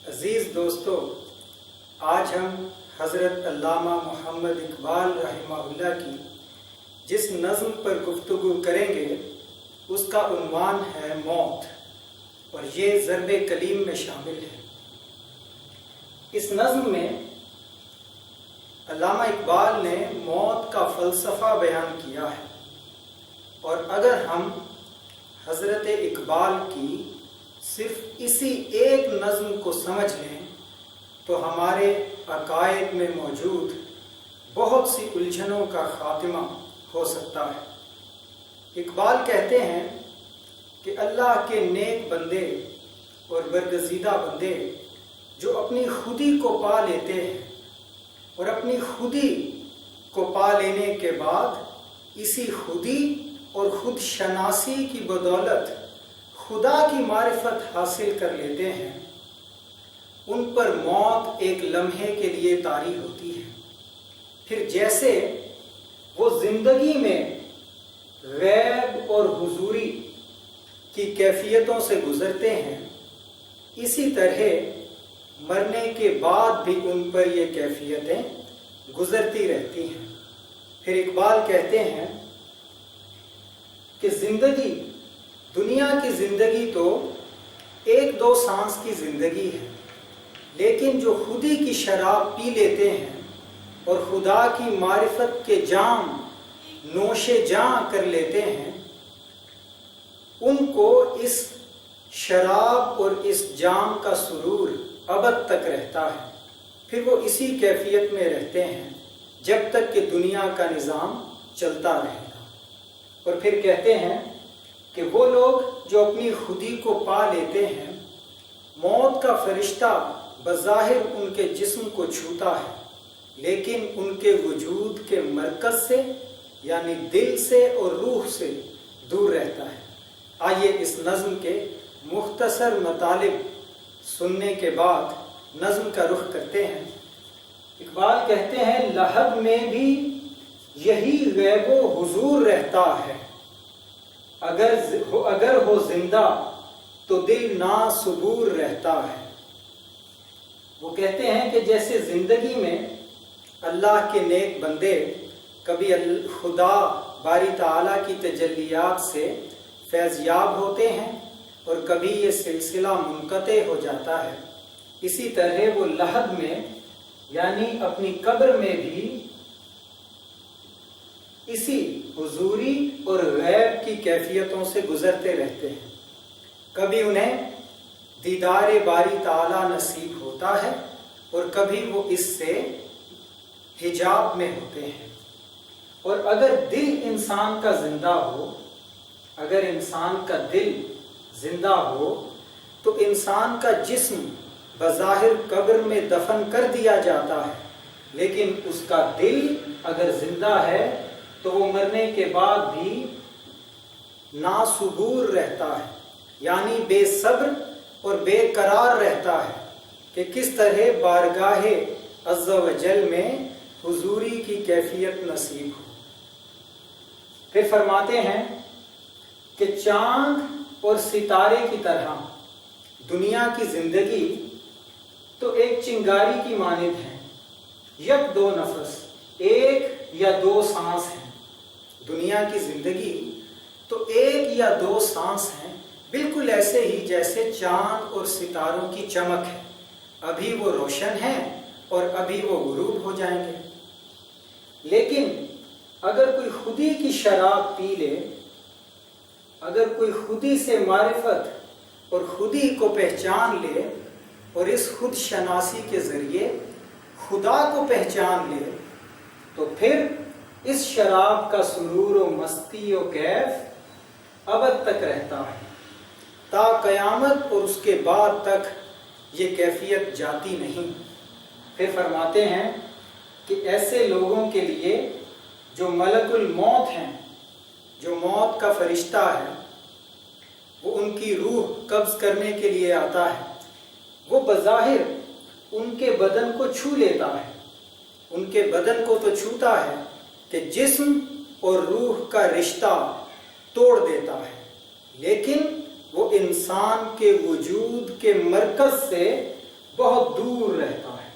عزیز دوستو، آج ہم حضرت علامہ محمد اقبال رحمہ اللہ کی جس نظم پر گفتگو کریں گے اس کا عنوان ہے موت، اور یہ ضرب کلیم میں شامل ہے۔ اس نظم میں علامہ اقبال نے موت کا فلسفہ بیان کیا ہے، اور اگر ہم حضرت اقبال کی صرف اسی ایک نظم کو سمجھ لیں تو ہمارے عقائد میں موجود بہت سی الجھنوں کا خاتمہ ہو سکتا ہے۔ اقبال کہتے ہیں کہ اللہ کے نیک بندے اور برگزیدہ بندے جو اپنی خودی کو پا لیتے ہیں اور اپنی خودی کو پا لینے کے بعد اسی خودی اور خود شناسی کی بدولت خدا کی معرفت حاصل کر لیتے ہیں، ان پر موت ایک لمحے کے لیے طاری ہوتی ہے۔ پھر جیسے وہ زندگی میں غیب اور حضوری کی کیفیتوں سے گزرتے ہیں، اسی طرح مرنے کے بعد بھی ان پر یہ کیفیتیں گزرتی رہتی ہیں۔ پھر اقبال کہتے ہیں کہ زندگی، دنیا کی زندگی تو ایک دو سانس کی زندگی ہے، لیکن جو خودی کی شراب پی لیتے ہیں اور خدا کی معرفت کے جام نوش جاں کر لیتے ہیں، ان کو اس شراب اور اس جام کا سرور ابد تک رہتا ہے۔ پھر وہ اسی کیفیت میں رہتے ہیں جب تک کہ دنیا کا نظام چلتا رہے گا۔ اور پھر کہتے ہیں کہ وہ لوگ جو اپنی خودی کو پا لیتے ہیں، موت کا فرشتہ بظاہر ان کے جسم کو چھوتا ہے، لیکن ان کے وجود کے مرکز سے یعنی دل سے اور روح سے دور رہتا ہے۔ آئیے اس نظم کے مختصر مطالب سننے کے بعد نظم کا رخ کرتے ہیں۔ اقبال کہتے ہیں، لحد میں بھی یہی غیب و حضور رہتا ہے، اگر ہو زندہ تو دل ناصبور رہتا ہے۔ وہ کہتے ہیں کہ جیسے زندگی میں اللہ کے نیک بندے کبھی خدا باری تعالیٰ کی تجلیات سے فیض یاب ہوتے ہیں اور کبھی یہ سلسلہ منقطع ہو جاتا ہے، اسی طرح وہ لحد میں یعنی اپنی قبر میں بھی اسی حضوری اور غیب کی کیفیتوں سے گزرتے رہتے ہیں۔ کبھی انہیں دیدار باری تعالیٰ نصیب ہوتا ہے اور کبھی وہ اس سے حجاب میں ہوتے ہیں۔ اور اگر دل انسان کا زندہ ہو، اگر انسان کا دل زندہ ہو تو انسان کا جسم بظاہر قبر میں دفن کر دیا جاتا ہے، لیکن اس کا دل اگر زندہ ہے تو وہ مرنے کے بعد بھی ناصبور رہتا ہے، یعنی بے صبر اور بے قرار رہتا ہے کہ کس طرح بارگاہ عز و جل میں حضوری کی کیفیت نصیب ہو۔ پھر فرماتے ہیں کہ چاند اور ستارے کی طرح دنیا کی زندگی تو ایک چنگاری کی مانند ہے، یک دو نفس، ایک یا دو سانس ہیں۔ دنیا کی زندگی تو ایک یا دو سانس ہیں، بالکل ایسے ہی جیسے چاند اور ستاروں کی چمک ہے، ابھی وہ روشن ہیں اور ابھی وہ غروب ہو جائیں گے۔ لیکن اگر کوئی خودی کی شراب پی لے، اگر کوئی خودی سے معرفت اور خودی کو پہچان لے اور اس خود شناسی کے ذریعے خدا کو پہچان لے، تو پھر اس شراب کا سرور و مستی و کیف ابد تک رہتا ہے، تا قیامت اور اس کے بعد تک یہ کیفیت جاتی نہیں۔ پھر فرماتے ہیں کہ ایسے لوگوں کے لیے جو ملک الموت ہیں، جو موت کا فرشتہ ہے، وہ ان کی روح قبض کرنے کے لیے آتا ہے، وہ بظاہر ان کے بدن کو چھو لیتا ہے، ان کے بدن کو تو چھوتا ہے کہ جسم اور روح کا رشتہ توڑ دیتا ہے، لیکن وہ انسان کے وجود کے مرکز سے بہت دور رہتا ہے۔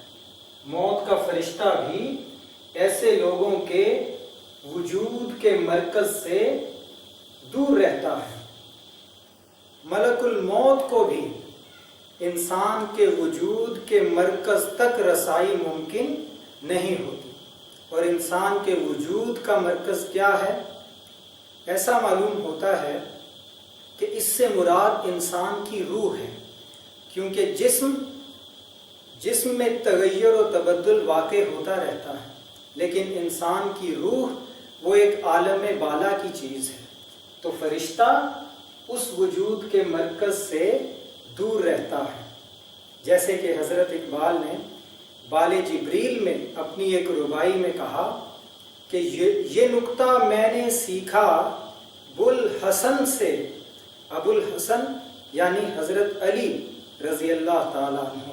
موت کا فرشتہ بھی ایسے لوگوں کے وجود کے مرکز سے دور رہتا ہے۔ ملک الموت کو بھی انسان کے وجود کے مرکز تک رسائی ممکن نہیں ہوتی۔ اور انسان کے وجود کا مرکز کیا ہے؟ ایسا معلوم ہوتا ہے کہ اس سے مراد انسان کی روح ہے، کیونکہ جسم میں تغیر و تبدل واقع ہوتا رہتا ہے، لیکن انسان کی روح وہ ایک عالم بالا کی چیز ہے۔ تو فرشتہ اس وجود کے مرکز سے دور رہتا ہے، جیسے کہ حضرت اقبال نے بال جبریل میں اپنی ایک ربائی میں کہا کہ یہ نکتہ میں نے سیکھا بوالحسن سے۔ ابوالحسن یعنی حضرت علی رضی اللہ تعالیٰ عنہ۔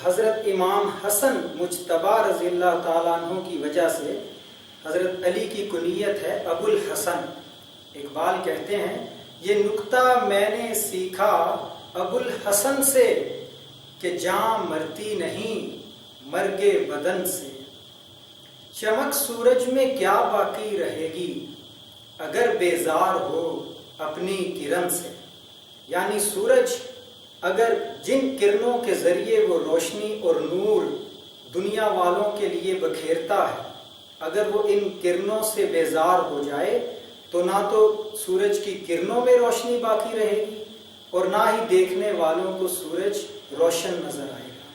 حضرت امام حسن مجتبی رضی اللہ تعالیٰ عنہ کی وجہ سے حضرت علی کی کنیت ہے ابوالحسن۔ اقبال کہتے ہیں یہ نکتہ میں نے سیکھا ابوالحسن سے کہ جاں مرتی نہیں مرگ بدن سے۔ چمک سورج میں کیا باقی رہے گی اگر بیزار ہو اپنی کرن سے۔ یعنی سورج اگر جن کرنوں کے ذریعے وہ روشنی اور نور دنیا والوں کے لیے بکھیرتا ہے، اگر وہ ان کرنوں سے بیزار ہو جائے تو نہ تو سورج کی کرنوں میں روشنی باقی رہے گی اور نہ ہی دیکھنے والوں کو سورج روشن نظر آئے گا۔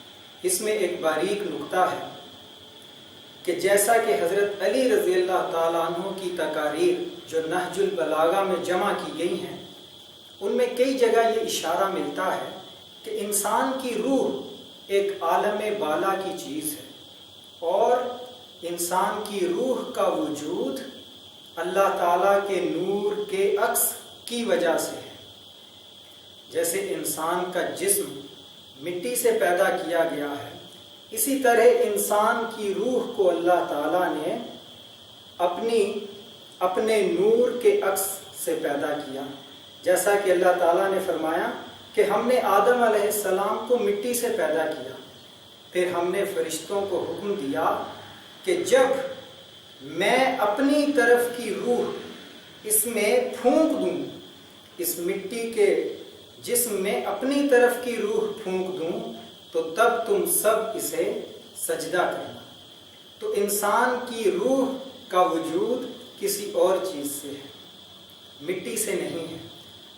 اس میں ایک باریک نکتہ ہے کہ جیسا کہ حضرت علی رضی اللہ تعالیٰ عنہ کی تقاریر جو نہج البلاغہ میں جمع کی گئی ہیں، ان میں کئی جگہ یہ اشارہ ملتا ہے کہ انسان کی روح ایک عالم بالا کی چیز ہے اور انسان کی روح کا وجود اللہ تعالیٰ کے نور کے عکس کی وجہ سے ہے۔ جیسے انسان کا جسم مٹی سے پیدا کیا گیا ہے، اسی طرح انسان کی روح کو اللہ تعالیٰ نے اپنے نور کے عکس سے پیدا کیا۔ جیسا کہ اللہ تعالیٰ نے فرمایا کہ ہم نے آدم علیہ السلام کو مٹی سے پیدا کیا، پھر ہم نے فرشتوں کو حکم دیا کہ جب میں اپنی طرف کی روح اس میں پھونک دوں، اس مٹی کے جسم میں اپنی طرف کی روح پھونک دوں تو تب تم سب اسے سجدہ کرنا۔ تو انسان کی روح کا وجود کسی اور چیز سے ہے، مٹی سے نہیں ہے۔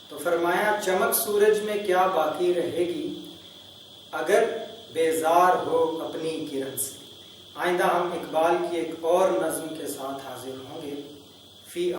تو فرمایا چمک سورج میں کیا باقی رہے گی اگر بیزار ہو اپنی کرن سے۔ آئندہ ہم اقبال کی ایک اور نظم کے ساتھ حاضر ہوں گے۔ فی